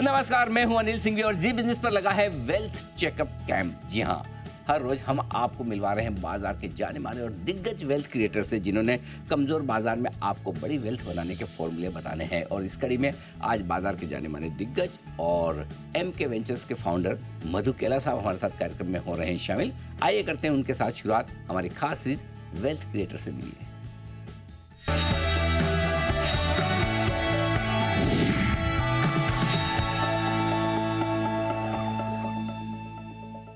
नमस्कार, मैं हूं अनिल सिंघवी और जी बिजनेस पर लगा है वेल्थ चेकअप कैंप। जी हां, हर रोज हम आपको मिलवा रहे हैं बाजार के जाने माने और दिग्गज वेल्थ क्रिएटर से, जिन्होंने कमजोर बाजार में आपको बड़ी वेल्थ बनाने के फॉर्मूले बताने हैं। और इस कड़ी में आज बाजार के जाने माने दिग्गज और MK वेंचर्स के फाउंडर मधु केला साहब हमारे साथ कार्यक्रम में हो रहे हैं शामिल। आइए करते हैं उनके साथ शुरुआत हमारी खास सीरीज वेल्थ क्रिएटर से। मिलिए।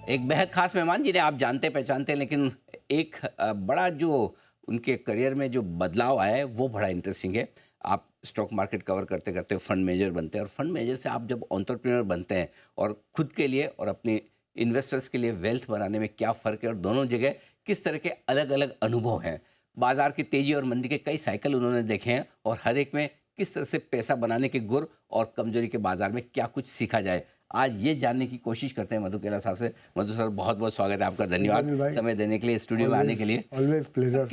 एक बेहद खास मेहमान जिन्हें आप जानते पहचानते हैं, लेकिन एक बड़ा जो उनके करियर में जो बदलाव आया है वो बड़ा इंटरेस्टिंग है। आप स्टॉक मार्केट कवर करते करते फंड मैनेजर बनते हैं, और फंड मैनेजर से आप जब एंटरप्रेन्योर बनते हैं और खुद के लिए और अपने इन्वेस्टर्स के लिए वेल्थ बनाने में क्या फ़र्क है और दोनों जगह किस तरह के अलग अलग अनुभव हैं। बाजार की तेज़ी और मंदी के कई साइकिल उन्होंने देखे हैं और हर एक में किस तरह से पैसा बनाने के गुर और कमजोरी के बाजार में क्या कुछ सीखा जाए, आज ये जानने की कोशिश करते हैं मधु केला साहब से। मधु सर, बहुत बहुत स्वागत है आपका, धन्यवाद समय देने के लिए, स्टूडियो में आने के लिए। Always pleasure.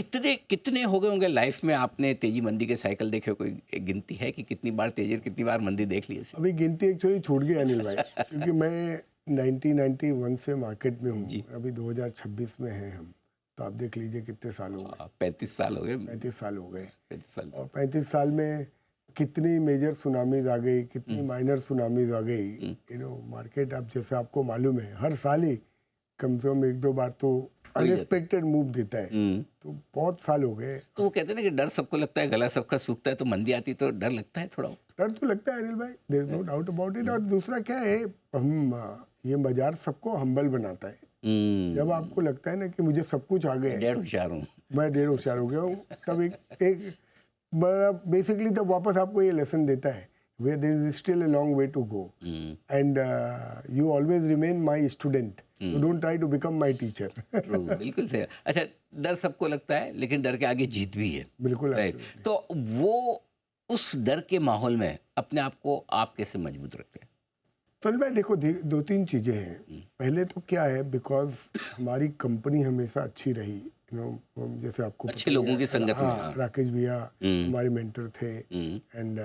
कितने हो गए होंगे लाइफ में आपने तेजी मंदी के साइकिल देखे? कोई एक गिनती है कि कितनी बार तेजी और कितनी बार मंदी देख ली? अभी गिनती एक्चुअली छूट गई अनिल भाई, क्योंकि मैं 1991 से मार्केट में हूँ, अभी 2026 में हैं हम, तो आप देख लीजिए कितने साल हो गए। 35 साल हो गए। 35 साल हो गए। 35 साल। और 35 साल में कितनी मेजर सुनामीज आ गई, कितनी माइनर सुनामीज आ गई। मार्केट आप जैसे आपको मालूम है हर साल ही कम से कम एक दो बार तो अनएक्सपेक्टेड मूव देता है। तो बहुत साल हो गए। तो वो कहते हैं ना कि डर सबको लगता है, गला सबका सूखता है, तो मंदी आती तो डर लगता है थोड़ा। डर तो लगता है अनिल भाई, there is no doubt about it. और दूसरा क्या है, हम ये बाजार सबको हम्बल बनाता है। जब आपको लगता है ना कि मुझे सब कुछ आ गया, डेढ़ होशियार हूँ मैं, डेढ़ होशियार हो गया हूँ, तब एक बेसिकली तब वापस आपको ये लेसन देता है, where there is still a long way to go and you always remain my student, you don't try to become my teacher. बिल्कुल सही। अच्छा, डर सबको लगता है लेकिन डर के आगे जीत भी है। बिल्कुल राइट। तो वो उस डर के माहौल में अपने आप को आप कैसे मजबूत रखते हैं? तो भाई देखो, दो तीन चीज़ें हैं। पहले तो क्या है, बिकॉज हमारी कंपनी हमेशा अच्छी रही, जैसे आपको अच्छे लोगों की संगत में। हाँ, राकेश भैया हमारे मेंटर थे। एंड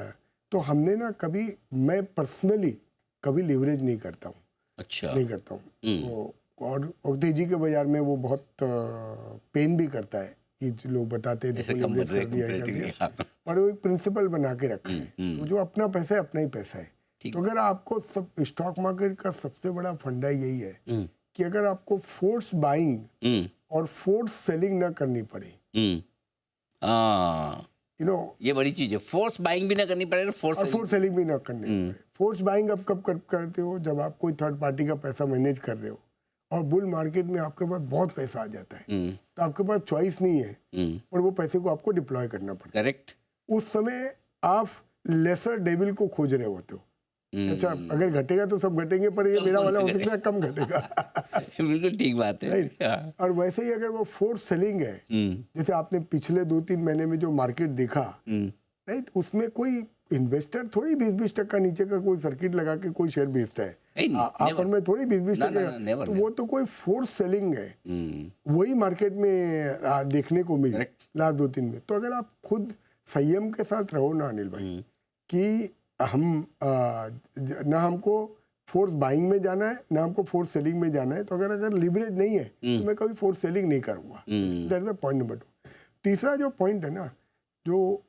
तो हमने ना कभी, मैं पर्सनली कभी लिवरेज नहीं करता हूँ। अच्छा। नहीं करता हूँ। और तेजी के बाजार में वो बहुत पेन भी करता है कि लोग बताते हैं लिवरेज कर दिया, पर वो एक प्रिंसिपल बना के रखा है। तो जो अपना पैसा है अपना ही पैसा है। तो अगर आपको सब स्टॉक मार्केट का सबसे बड़ा फंडा यही है कि अगर आपको फोर्स बाइंग और फोर्स सेलिंग ना करनी पड़े, ये बड़ी चीज है। फोर्स बाइंग भी ना करनी पड़े, फोर्स सेलिंग भी ना करनी पड़े। फोर्स बाइंग आप कब करते हो, जब आप कोई थर्ड पार्टी का पैसा मैनेज कर रहे हो और बुल मार्केट में आपके पास बहुत पैसा आ जाता है, तो आपके पास चॉइस नहीं है और वो पैसे को आपको डिप्लॉय करना पड़ता है। करेक्ट। उस समय आप लेसर डेविल को खोज रहे होते हो। अच्छा, अगर घटेगा तो सब घटेंगे, पर ये मेरा वाला हो सकता है कम घटेगा। बिल्कुल ठीक बात है। और वैसे ही अगर वो फोर्स सेलिंग है, जैसे आपने पिछले 2-3 महीने में जो मार्केट देखा, राइट, उसमें कोई इन्वेस्टर थोड़ी 20-20% नीचे का कोई सर्किट लगा के कोई शेयर बेचता है। आप में थोड़ी 20-20%, तो वो तो कोई फोर्स सेलिंग है। वही मार्केट में देखने को मिले लास्ट 2-3 में। तो अगर आप खुद संयम के साथ रहो ना अनिल भाई, कि हम ना हमको फोर्स बाइंग में जाना है ना हमको फोर्स सेलिंग में जाना है, तो अगर लिवरेज नहीं है तो मैं कभी फोर्स सेलिंग नहीं करूँगा। That is point number 2। तीसरा जो पॉइंट है ना, जो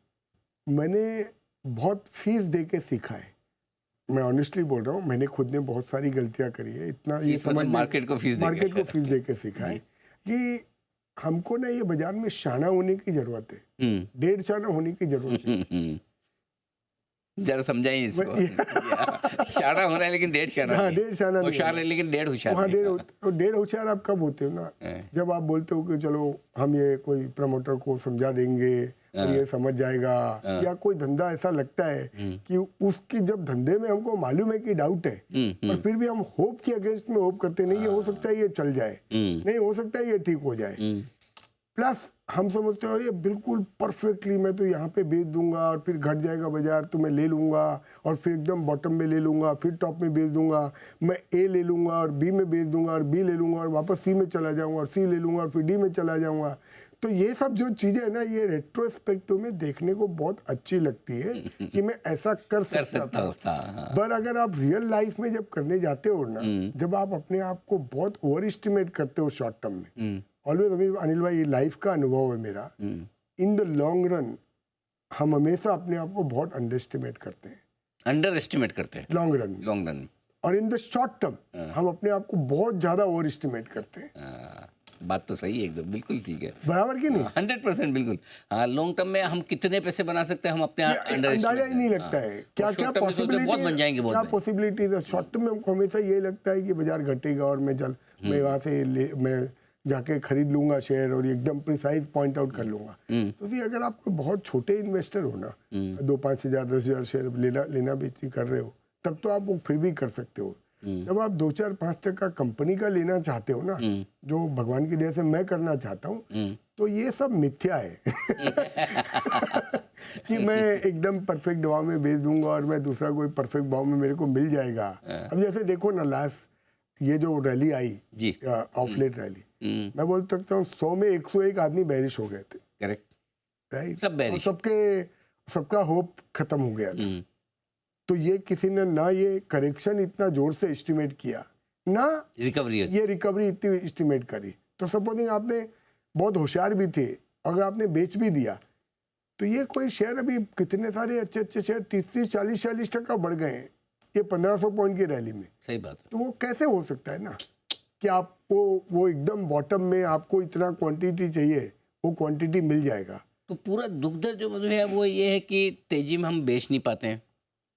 मैंने बहुत फीस दे के सीखा है, मैं ऑनेस्टली बोल रहा हूँ, मैंने खुद ने बहुत सारी गलतियाँ करी है। इतना ये समझ, मार्केट को फीस दे के सीखा है कि हमको ना ये बाजार में शाना होने की जरूरत है, डेढ़ शाना होने की जरूरत है। जरा समझाइए इसको। शाना होना है लेकिन डेढ़ शाना नहीं। डेढ़ शाना होशियार है लेकिन डेढ़ होशियार। हाँ, डेढ़ होशियार आप कब होते हो ना, जब आप बोलते हो कि चलो हम ये कोई प्रमोटर को समझा देंगे और ये समझ जाएगा, या कोई धंधा ऐसा लगता है कि उसकी, जब धंधे में हमको मालूम है कि डाउट है, पर फिर भी हम होप के अगेंस्ट में होप करते नहीं, ये हो सकता है ये चल जाए, नहीं हो सकता है ये ठीक हो जाए। प्लस हम समझते हैं अरे बिल्कुल परफेक्टली मैं तो यहाँ पे बेच दूंगा और फिर घट जाएगा बाजार तो मैं ले लूँगा और फिर एकदम बॉटम में ले लूँगा, फिर टॉप में बेच दूंगा, मैं ए ले लूँगा और बी में बेच दूंगा और बी ले लूँगा और वापस सी में चला जाऊँगा और सी ले लूँगा और फिर डी में चला जाऊँगा। तो ये सब जो चीजें है ना, ये रेट्रोस्पेक्टिव में देखने को बहुत अच्छी लगती है कि मैं ऐसा कर सकता था। हाँ। पर अगर आप रियल लाइफ में जब करने जाते हो ना, जब आप अपने आप को बहुत ओवर एस्टिमेट करते हो शॉर्ट टर्म में, ऑलवेज अनिल भाई, ये लाइफ का अनुभव है मेरा, इन द लॉन्ग रन हम हमेशा अपने आप को बहुत अंडर एस्टिमेट करते हैं, अंडर एस्टिमेट करते हैं लॉन्ग रन में। Long run. और इन द शॉर्ट टर्म हम अपने आप को बहुत ज्यादा ओवर एस्टिमेट करते हैं। बात तो सही है एकदम, बिल्कुल ठीक है, बराबर की नहीं? 100% बिल्कुल। हाँ, लॉन्ग टर्म में हम कितने पैसे बना सकते हैं हम अपने ये अंदाजा ही नहीं लगता है। क्या क्या बहुत बन जाएंगे, बहुत क्या पॉसिबिलिटीज है। शॉर्ट टर्म में हमको हमेशा ये लगता है कि बाजार घटेगा और मैं वहाँ से मैं जाके खरीद लूंगा शेयर और एकदम प्रिसाइज पॉइंट आउट कर लूंगा। तो फिर अगर आप बहुत छोटे इन्वेस्टर हो ना, 2-5 हज़ार 10,000 शेयर लेना बेची कर रहे हो, तब तो आप वो फिर भी कर सकते हो। जब आप 2-4-5% कंपनी का लेना चाहते हो ना, जो भगवान की दया से मैं करना चाहता हूँ, तो ये सब मिथ्या है कि मैं एकदम परफेक्ट भाव में बेच दूंगा और मैं दूसरा कोई परफेक्ट भाव में मेरे को मिल जाएगा। अब जैसे देखो ना, लास्ट ये जो रैली आई जी, ऑफलेट रैली, मैं बोल सकता हूँ 100 में 101 आदमी बैरिश हो गए थे। करेक्ट, राइट, सब बेरिश, सबका होप खत्म हो गया था। तो ये किसी ने ना ये करेक्शन इतना जोर से एस्टिमेट किया, ना ये रिकवरी इतनी एस्टिमेट करी। तो सपोजिंग आपने बहुत होशियार भी थे, अगर आपने बेच भी दिया, तो ये कोई शेयर अभी कितने सारे अच्छे अच्छे शेयर 30-40% बढ़ गए हैं ये 1500 पॉइंट की रैली में। सही बात है। तो वो कैसे हो सकता है ना कि आपको वो एकदम बॉटम में आपको इतना क्वांटिटी चाहिए, वो क्वांटिटी मिल जाएगा। तो पूरा दुख दर्द जो मतलब है वो ये है कि तेजी में हम बेच नहीं पाते हैं।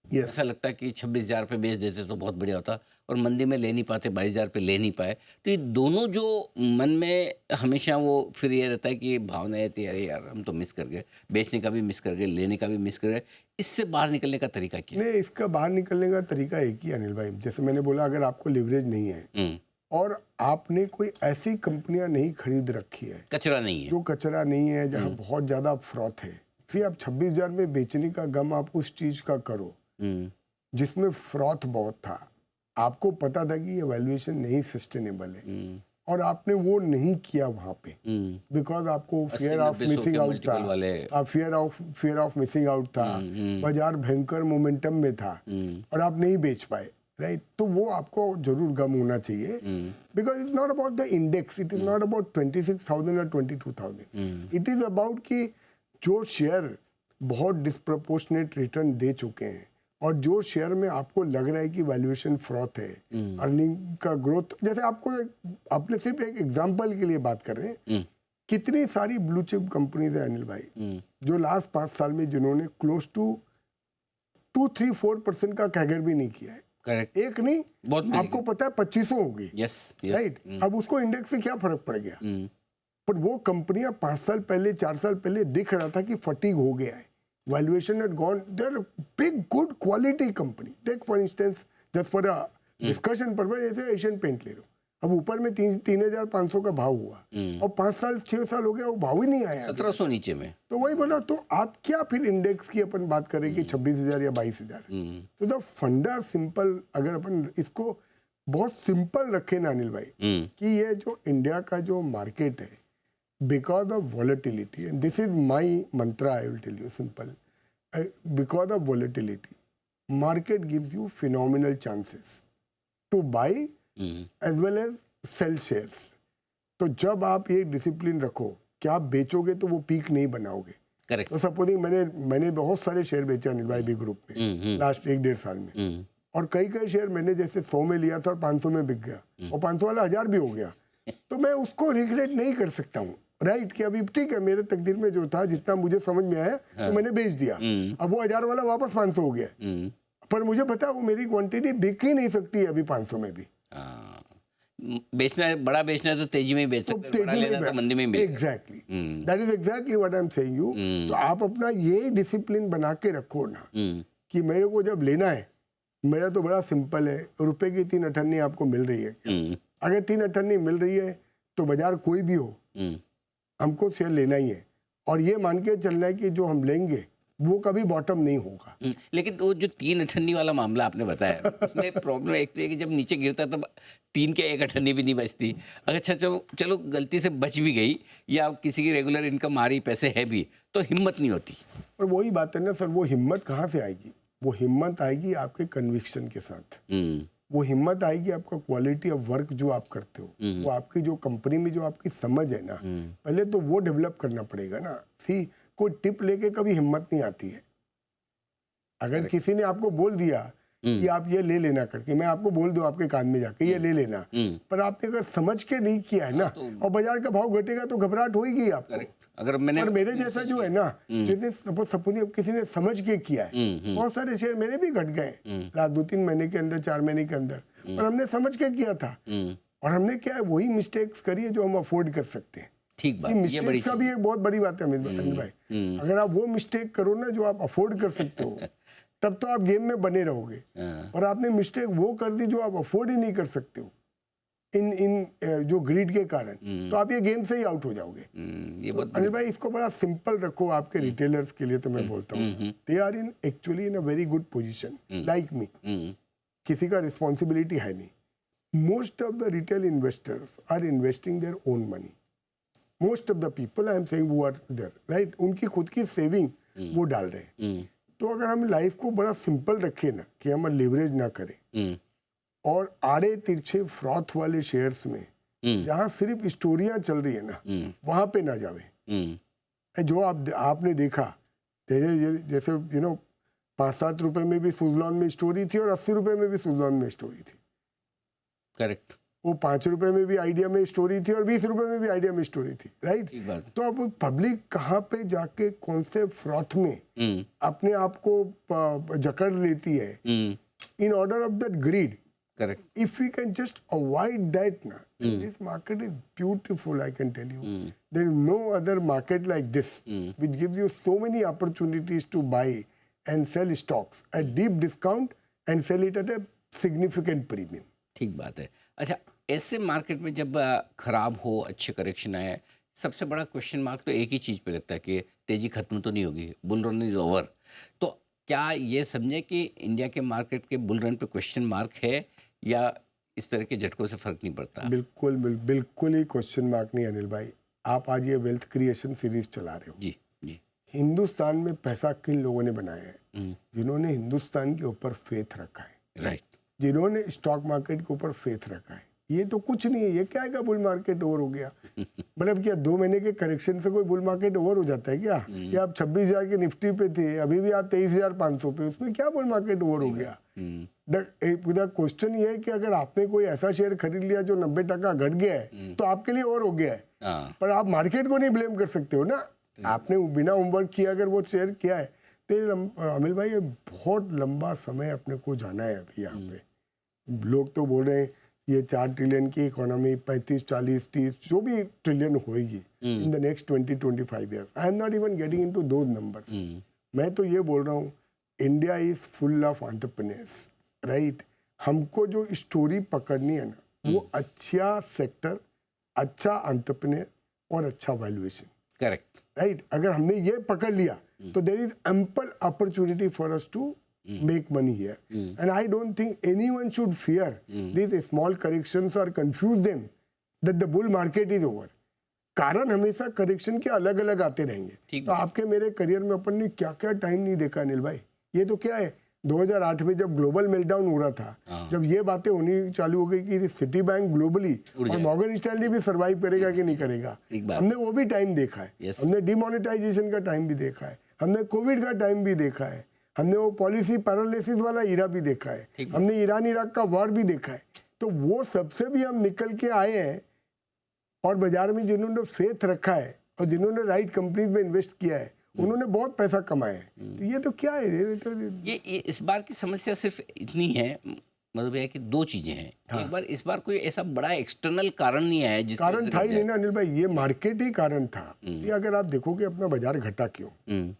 Yes. ऐसा लगता है कि 26,000 पे बेच देते तो बहुत बढ़िया होता, और मंदी में ले नहीं पाते, 22,000 पे ले नहीं पाए। तो ये दोनों जो मन में हमेशा वो फिर ये रहता है कि भावना है कि अरे यार हम तो मिस कर गए, बेचने का भी मिस कर गए, लेने का भी मिस कर गए। इससे बाहर निकलने का तरीका क्या है? नहीं, इसका बाहर निकलने का तरीका एक ही अनिल भाई, जैसे मैंने बोला, अगर आपको लिवरेज नहीं है और आपने कोई ऐसी कंपनियां नहीं खरीद रखी है, कचरा नहीं है, जो कचरा नहीं है, जहाँ बहुत ज्यादा फ्रॉथ है, फिर आप 26,000 में बेचने का गम आप उस चीज का करो जिसमें फ्रॉथ बहुत था, आपको पता था कि ये वैल्यूएशन नहीं सस्टेनेबल है, और आपने वो नहीं किया वहां पे बिकॉज आपको फियर ऑफ मिसिंग आउट था, आप फियर ऑफ मिसिंग आउट था, बाजार भयंकर मोमेंटम में था और आप नहीं बेच पाए, राइट? तो वो आपको जरूर गम होना चाहिए, because it's not about the index, it is not about 26,000 और 22,000, इट इज अबाउट कि जो शेयर बहुत डिस्प्रपोर्शनेट रिटर्न दे चुके हैं और जो शेयर में आपको लग रहा है कि वैल्यूएशन फ्रॉथ है, अर्निंग का ग्रोथ, जैसे आपने सिर्फ एक एग्जांपल के लिए बात कर रहे हैं, कितनी सारी ब्लू चिप कंपनीज है अनिल भाई जो लास्ट 5 साल में जिन्होंने क्लोज टू 2-3-4% का कैगर भी नहीं किया है। करेक्ट, एक नहीं, बहुत आपको पता है 2500 होगी, राइट? अब उसको इंडेक्स से क्या फर्क पड़ गया, पर वो कंपनियां 5 साल पहले 4 साल पहले दिख रहा था कि फटीग हो गया है, valuation had gone, they're a big good quality company. Take for instance, just for a discussion purpose, जैसे एशियन पेंट ले लो, अब ऊपर में 3,500 का भाव हुआ और 5 साल 6 साल हो गया वो भाव ही नहीं आया, 1700 नीचे में। तो वही बोला, तो आप क्या फिर इंडेक्स की अपन बात करें कि 26,000 या 22,000? तो द फंडा सिंपल, अगर अपन इसको बहुत सिंपल रखे ना अनिल भाई, कि ये जो इंडिया का जो मार्केट है, because of volatility, and this is my mantra, I will tell you simple, because of volatility, market gives you phenomenal chances to buy as well as sell shares. तो जब आप ये डिसिप्लिन रखो कि आप बेचोगे तो वो पीक नहीं बनाओगे। करेक्ट। तो सपोजिंग मैंने बहुत सारे शेयर बेचे अनिल भाई बी ग्रुप में लास्ट 1-1.5 साल में, और कई शेयर मैंने जैसे 100 में लिया था और 500 में बिक गया और 500 वाला 1000 भी हो गया, तो मैं उसको रिग्रेट नहीं कर सकता हूँ, राइट? कि अभी ठीक है, मेरे तकदीर में जो था, जितना मुझे समझ में आया तो मैंने बेच दिया, अब वो 1000 वाला वापस 500 हो गया, पर मुझे पता है वो मेरी क्वांटिटी बिक ही नहीं सकती है अभी 500 में भी। बेचना है, बड़ा बेचना है तो तेजी में ही बेच सकते हैं, बड़ा लेना तो मंदी में ही बेच। Exactly, that is exactly what I am saying you. तो आप अपना ये डिसिप्लिन बना के रखो ना कि मेरे को जब लेना है, मेरा तो बड़ा सिंपल है, रुपए की 3 अठन्नी आपको मिल रही है, अगर 3 अठन्नी मिल रही है तो बाजार कोई भी हो हमको शेयर लेना ही है, और ये मान के चलना है कि जो हम लेंगे वो कभी बॉटम नहीं होगा। लेकिन वो जो 3 अठन्नी वाला मामला आपने बताया उसमें प्रॉब्लम एक तो है कि जब नीचे गिरता तब 3 के 1 अठन्नी भी नहीं बचती। अगर अच्छा चलो चलो गलती से बच भी गई या किसी की रेगुलर इनकम आ रही, पैसे है भी, तो हिम्मत नहीं होती। और वही बात है ना सर, वो हिम्मत कहाँ से आएगी? वो हिम्मत आएगी आपके कन्विक्शन के साथ। वो हिम्मत आएगी आपका क्वालिटी ऑफ वर्क जो आप करते हो, वो आपकी जो कंपनी में जो आपकी समझ है ना, पहले तो वो डेवलप करना पड़ेगा ना। सी, कोई टिप लेके कभी हिम्मत नहीं आती है। अगर किसी ने आपको बोल दिया कि आप ये ले लेना करके, मैं आपको बोल दूं आपके कान में जाके ये ले लेना, पर आपने अगर समझ के नहीं किया है ना, और बाजार का भाव घटेगा तो घबराहट होगी आपको। अगर मैंने और मेरे जैसा जो है ना, जैसे सपोज किसी ने समझ के किया है, बहुत सारे शेयर मेरे भी घट गए लास्ट 2-3 महीने के अंदर, 4 महीने के अंदर, पर हमने समझ के किया था। और हमने क्या है, वही मिस्टेक्स करी है जो हम अफोर्ड कर सकते हैं। ठीक बात, ये बड़ी मिस्टेक का भी एक बहुत बड़ी बात है अनिल भाई। अगर आप वो मिस्टेक करो ना जो आप अफोर्ड कर सकते हो, तब तो आप गेम में बने रहोगे। और आपने मिस्टेक वो कर दी जो आप अफोर्ड ही नहीं कर सकते हो इन जो ग्रीड के कारण, तो आप ये गेम से ही आउट हो जाओगे। ये तो अनिल भाई इसको बड़ा सिंपल रखो आपके रिटेलर्स के लिए, तो मैं बोलता हूँ they are in actually in a very good position like me. किसी का रिस्पॉन्सिबिलिटी है नहीं। Most of the retail investors are investing their own money. Most of the people I am seeing who are there, right, उनकी खुद की saving वो डाल रहे हैं। तो अगर हम लाइफ को बड़ा सिंपल रखें ना, कि हम लेवरेज ना करें और आड़े तिरछे फ्रॉथ वाले शेयर्स में जहां सिर्फ स्टोरियां चल रही है ना, वहां पे ना जावे। जो आपने देखा जैसे 5-7 रुपए में भी सुज़लॉन में स्टोरी थी और 80 रुपए में भी सुज़लॉन में स्टोरी थी। करेक्ट। वो 5 रुपए में भी आइडिया में स्टोरी थी और 20 रुपए में भी आइडिया में स्टोरी थी, राइट। तो अब पब्लिक कहाँ पे जाके कौन से फ्रॉथ में अपने आप को जकड़ लेती है in order of that grid. Correct. If we can just avoid that now, this market is beautiful, I can tell you. There is no other market like this, which gives you so many opportunities to buy and sell stocks at deep discount and sell it at a significant premium. ठीक बात है। अच्छा, ऐसे market में जब खराब हो, अच्छे करेक्शन आए, सबसे बड़ा क्वेश्चन मार्क तो एक ही चीज़ पे लगता है कि तेज़ी खत्म तो नहीं होगी, बुल रन इज ओवर। तो क्या ये समझे कि इंडिया के मार्केट के बुल रन पे क्वेश्चन मार्क है, या इस तरह के झटकों से फर्क नहीं पड़ता? बिल्कुल ही क्वेश्चन मार्क नहीं अनिल भाई। आप आज ये वेल्थ क्रिएशन सीरीज चला रहे हो। जी जी। हिंदुस्तान में पैसा किन लोगों ने बनाया है? जिन्होंने हिंदुस्तान के ऊपर फेथ रखा है, राइट, जिन्होंने स्टॉक मार्केट के ऊपर फेथ रखा है। ये तो कुछ नहीं है, ये क्या है, बुल मार्केट ओवर हो गया। मतलब क्या 2 महीने के करेक्शन से कोई बुल मार्केट ओवर हो जाता है क्या? कि आप 26,000 के निफ्टी पे थे, अभी भी आप 23,500 पे, उसमें क्या बुल मार्केट ओवर हो गया? द क्वेश्चन ये है कि अगर आपने कोई ऐसा शेयर खरीद लिया जो 90% घट गया है, तो आपके लिए ओवर हो गया है। पर आप मार्केट को नहीं ब्लेम कर सकते हो ना। आपने बिना होमवर्क किया अगर वो शेयर किया है, तो अमिल भाई ये बहुत लंबा समय अपने को जाना है। अभी यहाँ पे लोग तो बोल रहे हैं ये 4 ट्रिलियन की इकोनॉमी 35, 40, 30 जो भी ट्रिलियन होएगी in the next 20-25 years. I am not even getting into those numbers. मैं तो ये बोल रहा हूँ India is full of entrepreneurs, right. हमको जो स्टोरी पकड़नी है ना, वो अच्छा सेक्टर, अच्छा एंटरप्रेन्योर और अच्छा वैल्यूएशन। Correct, right. अगर हमने ये पकड़ लिया तो there is ample opportunity for us to make money here. And I don't think anyone should fear these small corrections or confuse them that the bull market is over. कारण हमेशा correction के अलग अलग आते रहेंगे। तो आपके मेरे करियर में अपन ने क्या क्या टाइम नहीं देखा अनिल भाई। ये तो क्या है, 2008 में जब ग्लोबल मेल्टडाउन हो रहा था, जब ये बातें होनी चालू हो गई कि सिटी बैंक ग्लोबली और मॉर्गन स्टैनली भी सर्वाइव करेगा कि नहीं करेगा, हमने वो भी टाइम देखा है। हमने डिमोनेटाइजेशन का टाइम भी देखा है, हमने कोविड का टाइम भी देखा है, हमने वो पॉलिसी पैरालिसिस वाला ईरा भी देखा है, हमने ईरान इराक का वॉर भी देखा है। तो वो सबसे भी हम निकल के आए हैं, और बाजार में जिन्होंने फेथ रखा है और जिन्होंने राइट कंपनीज में इन्वेस्ट किया है, उन्होंने बहुत पैसा कमाया है। तो ये तो क्या है, ये इस बार की समस्या सिर्फ इतनी है, मतलब है कि 2 चीजें हैं। एक बार इस बार कोई ऐसा बड़ा एक्सटर्नल कारण नहीं आया जिसकी कारण था ही नहीं ना अनिल भाई, ये मार्केट ही कारण था। ये अगर आप देखोगे अपना बाजार घटा क्यों,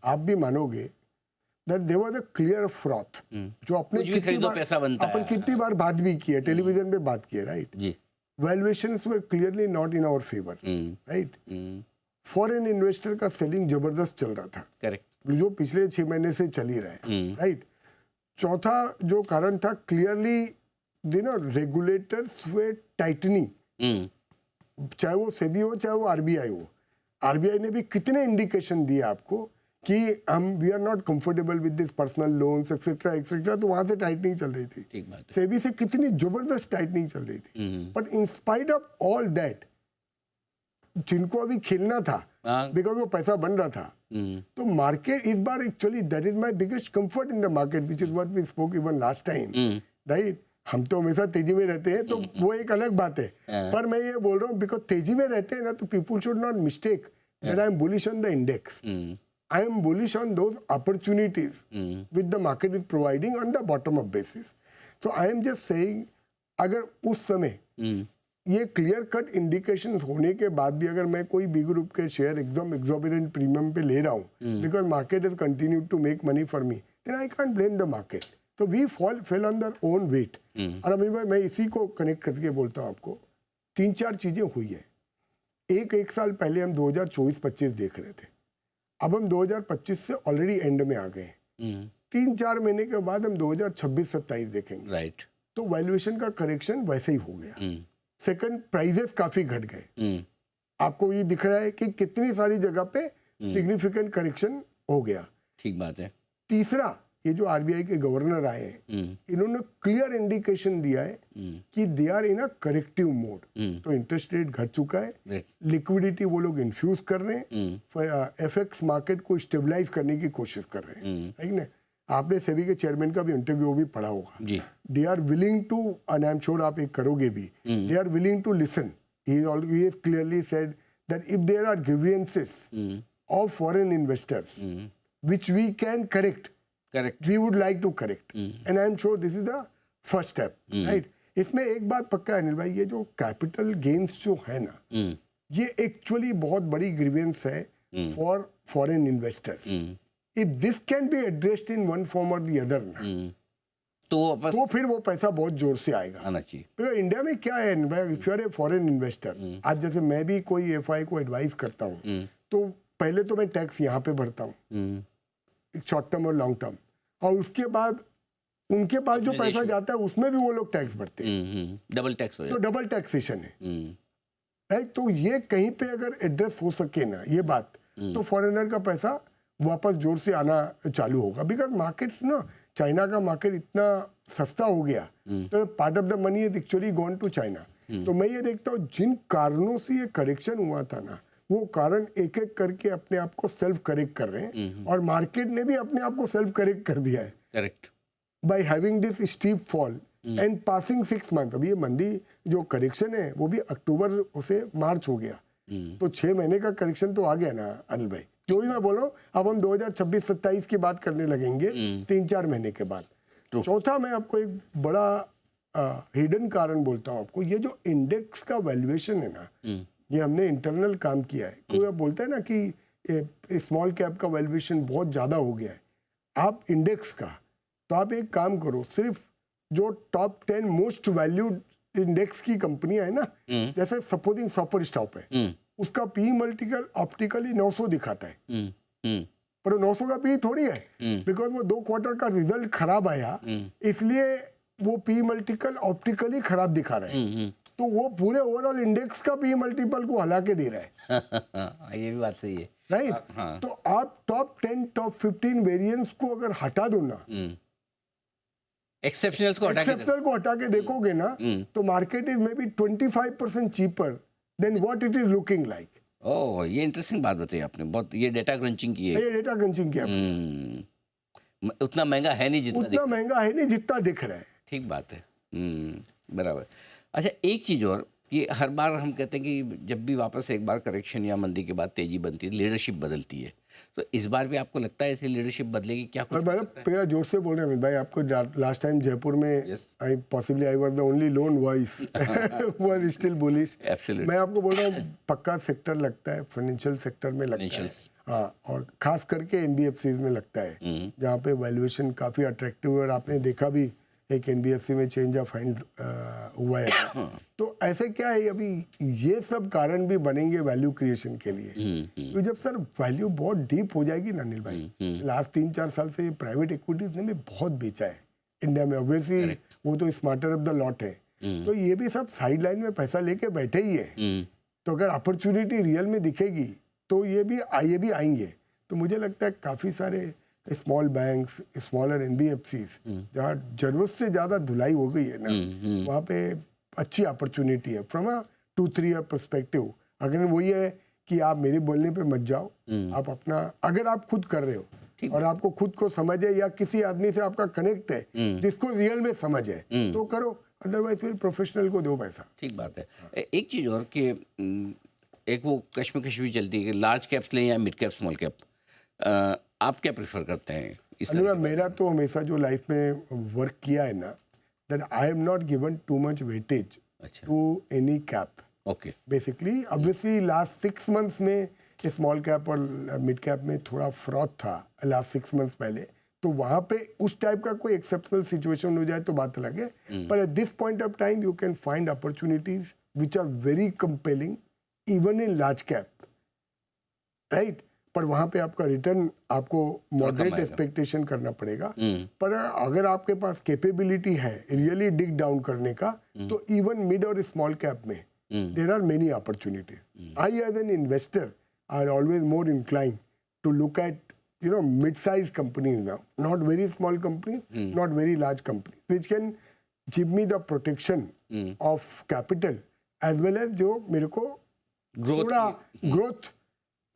आप भी मानोगे that there was a clear froth जो अपने कितनी बार बात भी की है, टेलीविजन पे बात की है, राइट। जी, valuations were clearly not in our favour, right. Foreign investor का सेलिंग जबरदस्त चल रहा था, करेक्ट। जो पिछले 6 महीने से चल ही रहा है, राइट। चौथा जो कारण था, क्लियरली रेगुलेटर्स वे टाइटनिंग, चाहे वो सेबी हो चाहे वो आरबीआई हो। आरबीआई ने भी कितने इंडिकेशन दिए आपको कि we are not comfortable with this personal loans etcetera etcetera, तो वहां से टाइटनिंग चल रही थी। ठीक बात है। सेबी से कितनी जबरदस्त टाइटनिंग चल रही थी, but in spite of all that, जिनको अभी खेलना था बिकॉज वो पैसा बन रहा था, तो मार्केट इस बार actually that is my biggest comfort in the market, which is what we spoke even last time, right. हम तो हमेशा तेजी में रहते हैं, तो वो एक अलग बात है, पर मैं ये बोल रहा हूँ बिकॉज तेजी में रहते हैं ना, तो people should not mistake that I M bullish on the index. I am bullish on those opportunities which the market is providing on the bottom up basis. So I am just saying, अगर उस समय ये clear cut indication होने के बाद भी अगर मैं कोई बी ग्रुप के शेयर एकदम एग्जॉर्बिटेंट प्रीमियम पे ले रहा हूँ because market is continue to make money for me, then I can't blame the market. तो we fail on their own weight. और अमीर भाई, मैं इसी को कनेक्ट करके बोलता हूँ आपको, 3-4 चीजें हुई है। एक साल पहले हम 2024-25 देख रहे थे, अब हम 2025 से ऑलरेडी एंड में आ गए। 3-4 महीने के बाद हम 2026-27 देखेंगे, राइट। तो वैल्यूएशन का करेक्शन वैसे ही हो गया। सेकंड, प्राइजेस काफी घट गए। आपको ये दिख रहा है कि कितनी सारी जगह पे सिग्निफिकेंट करेक्शन हो गया। ठीक बात है। तीसरा, ये जो आरबीआई के गवर्नर आए हैं, इन्होंने क्लियर इंडिकेशन दिया है कि they are in a corrective mode. तो इंटरेस्ट रेट घट चुका है, लिक्विडिटी वो लोग इन्फ्यूज कर रहे हैं, एफएक्स मार्केट को स्टेबलाइज करने की कोशिश कर रहे हैं, है ना। आपने सेबी के चेयरमैन का भी इंटरव्यू भी पढ़ा होगा जी। They are willing to, and I am sure आप एक करोगे भी, they are willing to listen. He has clearly said that if there are grievances of foreign investors which we can correct, we would like to correct, and I am sure this is the first step, right? इसमें एक बात पक्का है अनिल भाई, ये जो capital gains जो है ना, ये एक्चुअली बहुत बड़ी ग्रीवेंस है for foreign investors. If this can be addressed in one form और दी अदर ना, तो फिर वो पैसा बहुत जोर से आएगा, आना चाहिए। बिकॉज इंडिया में क्या है, if you are a foreign investor, आज जैसे मैं भी कोई एफआई को एडवाइस करता हूँ, तो पहले तो मैं टैक्स यहाँ पे भरता हूँ, शॉर्ट टर्म और लॉन्ग टर्म, और उसके बाद उनके पास जो पैसा जाता है उसमें भी वो लोग टैक्स भरते हैं, डबल टैक्स हो जाता है। तो डबल टैक्सेशन है, राइट। तो ये कहीं पे अगर एड्रेस हो सके ना ये बात, तो फॉरेनर का पैसा वापस जोर से आना चालू होगा। बिकॉज मार्केट्स ना, चाइना का मार्केट इतना सस्ता हो गया, तो part of the money is actually gone to China. तो मैं ये देखता हूँ जिन कारणों से ये करेक्शन हुआ था ना, वो कारण एक एक करके अपने आप को सेल्फ करेक्ट कर रहे हैं, और मार्केट ने भी अपने आप को सेल्फ करेक्ट कर दिया है, correct, by having this steep fall and passing 6 month. अभी ये मंदी जो करेक्शन है वो भी अक्टूबर से मार्च हो गया, तो 6 महीने का करेक्शन तो आ गया ना अनिल भाई। जो ही मैं बोल रहा हूँ, अब हम 2026-27 की बात करने लगेंगे 3-4 महीने के बाद। चौथा, मैं आपको एक बड़ा हिडन कारण बोलता हूँ आपको, ये जो इंडेक्स का वैल्यूएशन है ना, ये हमने इंटरनल काम किया है। कोई बोलता है ना कि स्मॉल कैप का वैल्यूएशन बहुत ज़्यादा हो गया है, आप इंडेक्स का, तो आप एक काम करो, सिर्फ जो टॉप 10 मोस्ट वैल्यूड इंडेक्स की कंपनियां है ना, जैसे सपोजिंग सॉपर स्टॉप है, उसका पी मल्टीपल ऑप्टिकली 900 दिखाता है, पर 900 का पी थोड़ी है, बिकॉज वो 2 क्वार्टर का रिजल्ट खराब आया, इसलिए वो पी मल्टीपल ऑप्टिकली खराब दिखा रहा है, तो वो पूरे ओवरऑल इंडेक्स का पी मल्टीपल को हला के दे रहा है। ये भी बात सही है, राइट। हाँ। तो आप टॉप 10 टॉप 15 वेरिएंस को अगर हटा दो ना, एक्सेप्शनल को हटा के देखोगे ना, तो market is may be 25% cheaper than what it is looking like. Oh, ये इंटरेस्टिंग बात बताई आपने, बहुत। ये डेटा क्रंचिंग की है, ये डेटा क्रंचिंग किया, उतना महंगा है नहीं जितना दिख रहा है। ठीक बात है, बराबर। अच्छा, एक चीज़ और, कि हर बार हम कहते हैं कि जब भी वापस एक बार करेक्शन या मंदी के बाद तेजी बनती है, लीडरशिप बदलती है, तो इस बार भी आपको लगता है ऐसी लीडरशिप बदलेगी क्या? कुछ मेरा जोर से बोल रहे हैं भाई, आपको लास्ट टाइम जयपुर में I was the only loan voice was still bullish. मैं आपको बोल रहा हूँ, पक्का सेक्टर लगता है, फाइनेंशियल सेक्टर में लगता है, हाँ, और खास करके एनबीएफसीज में लगता है, जहाँ पे वैल्यूएशन काफ़ी अट्रैक्टिव है। और आपने देखा भी एक एनबीएफसी में चेंज ऑफ हैंड हुआ है। तो ऐसे क्या है, अभी ये सब कारण भी बनेंगे वैल्यू क्रिएशन के लिए। तो जब सर वैल्यू बहुत डीप हो जाएगी ना अनिल भाई, लास्ट 3-4 साल से प्राइवेट इक्विटीज ने भी बहुत बेचा है इंडिया में। ऑब्वियसली वो तो स्मार्टर ऑफ द लॉट है, तो ये भी सब साइड लाइन में पैसा लेके बैठे ही है। तो अगर अपॉर्चुनिटी रियल में दिखेगी तो ये भी आएंगे। तो मुझे लगता है काफ़ी सारे स्मॉल बैंक्स, स्मॉलर एनबीएफसीज जहाँ जरूरत से ज़्यादा धुलाई हो गई है ना, वहाँ पे अच्छी अपॉर्चुनिटी है फ्रॉम अ 2-3 ईयर पर्सपेक्टिव। अगर वही है कि आप मेरे बोलने पे मत जाओ, आप अपना, अगर आप खुद कर रहे हो और आपको खुद को समझ है या किसी आदमी से आपका कनेक्ट है जिसको रियल में समझ है तो करो, अदरवाइज फिर प्रोफेशनल को दो पैसा। ठीक बात है। एक चीज़ और कि एक वो कश्मकश भी चलती है कि लार्ज कैप्स लें या मिड कैप स्मॉल कैप, आप क्या प्रेफर करते हैं इस तरह अनुराग, की मेरा तो हमेशा जो लाइफ में वर्क किया है ना, that I am not given too much weightage अच्छा। To any cap. Okay. Basically obviously last 6 months में स्मॉल कैप और मिड कैप में थोड़ा फ्रॉड था लास्ट 6 मंथ्स पहले, तो वहाँ पे उस टाइप का कोई एक्सेप्शनल सिचुएशन हो जाए तो बात अलग है। पर at this point of time you can find opportunities which are very compelling even in large cap, right. पर वहाँ पे आपका रिटर्न आपको मॉडरेट एक्सपेक्टेशन करना पड़ेगा। पर अगर आपके पास कैपेबिलिटी है रियली डिग डाउन करने का, तो इवन मिड और स्मॉल कैप में there are many opportunities. I as an investor are always more incline to look at mid-sized companies now, not very small companies, not very large companies, which can give me the protection of capital as well as जो मेरे को थोड़ा growth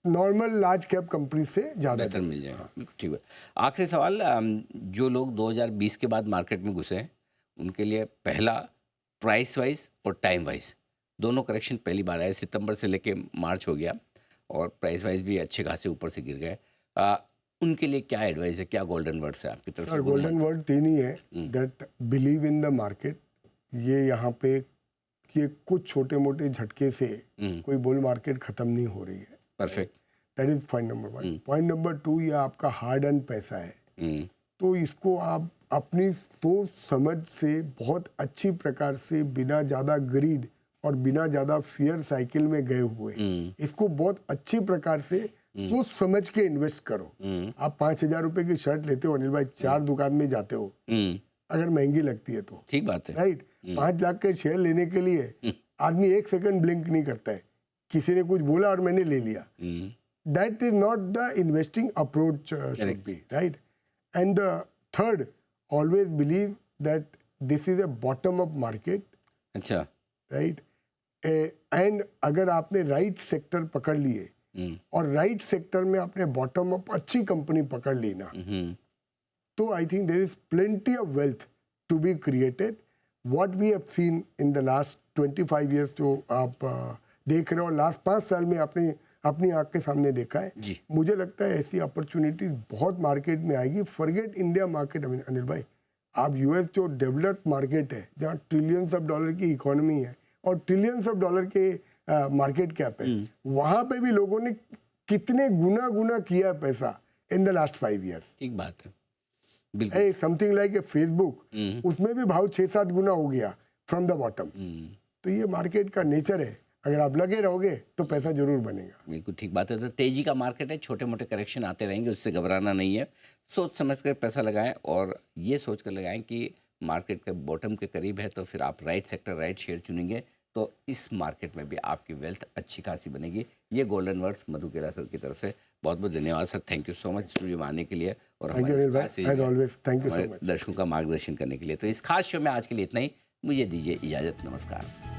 normal large cap company से ज़्यादा बेहतर मिल जाएगा। ठीक है। आखिरी सवाल, जो लोग 2020 के बाद मार्केट में घुसे हैं उनके लिए पहला, प्राइस वाइज और टाइम वाइज दोनों करेक्शन पहली बार आए, सितंबर से लेके मार्च हो गया और प्राइस वाइज भी अच्छे खासे ऊपर से गिर गए, उनके लिए क्या एडवाइस है, क्या गोल्डन वर्ड्स है आपकी तरफ से? गोल्डन वर्ड 3 ही है, that believe in the market. ये यहाँ पे ये कुछ छोटे मोटे झटके से कोई बुल मार्केट खत्म नहीं हो रही है। Perfect, that is point number 1। Point number 2, ये आपका हार्ड अर्न पैसा है, तो इसको आप अपनी सोच समझ से बहुत अच्छी प्रकार से, बिना ज़्यादा ग्रीड और बिना ज़्यादा फियर साइकिल में गए हुए, इसको बहुत अच्छी प्रकार से सोच समझ के इन्वेस्ट करो। आप 5,000 रुपए की शर्ट लेते हो अनिल भाई, 4 दुकान में जाते हो, अगर महंगी लगती है तो, ठीक बात है, राइट। 5 लाख के शेयर लेने के लिए आदमी 1 सेकंड ब्लिंक नहीं करता है, किसी ने कुछ बोला और मैंने ले लिया। That is not the investing approach should be, right. And the third, always believe that this is a bottom up market. अच्छा, राइट। एंड अगर आपने राइट सेक्टर पकड़ लिए और राइट सेक्टर में आपने बॉटम अप अच्छी कंपनी पकड़ ली ना, तो I think there is plenty of wealth to be created. What we have seen in the last 25 years, जो आप देख रहे हो लास्ट 5 साल में आपने अपनी आंख के सामने देखा है जी। मुझे लगता है ऐसी अपॉर्चुनिटीज बहुत मार्केट में आएगी। फॉरगेट इंडिया मार्केट अनिल भाई, आप यूएस जो डेवलप्ड मार्केट है जहाँ ट्रिलियंस ऑफ डॉलर की इकोनॉमी है और ट्रिलियंस ऑफ डॉलर के मार्केट कैप है, वहां पे भी लोगों ने कितने गुना किया पैसा इन द लास्ट 5 ईयर्स। ठीक बात है, बिल्कुल। समथिंग लाइक ए फेसबुक, उसमें भी भाव 6-7 गुना हो गया फ्रॉम द बॉटम। तो ये मार्केट का नेचर है, अगर आप लगे रहोगे तो पैसा जरूर बनेगा। बिल्कुल ठीक बात है। तो तेजी का मार्केट है, छोटे मोटे करेक्शन आते रहेंगे, उससे घबराना नहीं है, सोच समझ कर पैसा लगाएं और ये सोच कर लगाएं कि मार्केट के बॉटम के करीब है तो फिर आप राइट सेक्टर, राइट शेयर चुनेंगे तो इस मार्केट में भी आपकी वेल्थ अच्छी खासी बनेगी। ये गोल्डन वर्ड्स मधु केला सर की तरफ से बहुत बहुत धन्यवाद sir, thank you so much studio में आने के लिए और हमारे दर्शकों का मार्गदर्शन करने के लिए। तो इस खास शो में आज के लिए इतना ही, मुझे दीजिए इजाज़त, नमस्कार।